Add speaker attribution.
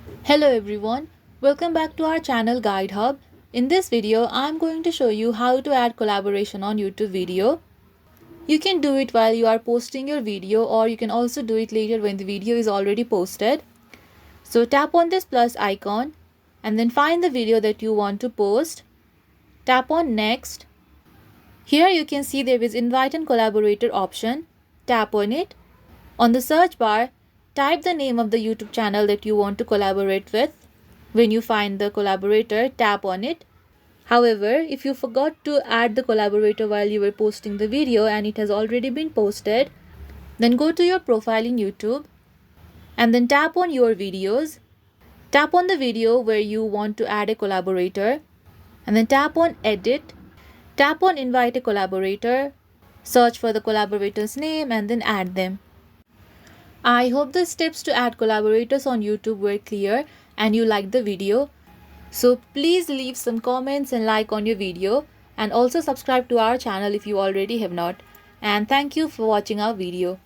Speaker 1: Hello everyone, welcome back to our channel Guide Hub. In this video, I'm going to show you how to add collaboration on YouTube video. You can do it while you are posting your video, or you can also do it later when the video is already posted. So tap on this plus icon and then find the video that you want to post. Tap on next. Here you can see there is invite and collaborator option. Tap on it. On the search bar, type the name of the YouTube channel that you want to collaborate with. When you find the collaborator, tap on it. However, if you forgot to add the collaborator while you were posting the video and it has already been posted, then go to your profile in YouTube and then tap on your videos. Tap on the video where you want to add a collaborator and then tap on edit. Tap on invite a collaborator. Search for the collaborator's name and then add them. I hope the steps to add collaborators on YouTube were clear and you liked the video. So please leave some comments and like on your video, and also subscribe to our channel if you already have not. And thank you for watching our video.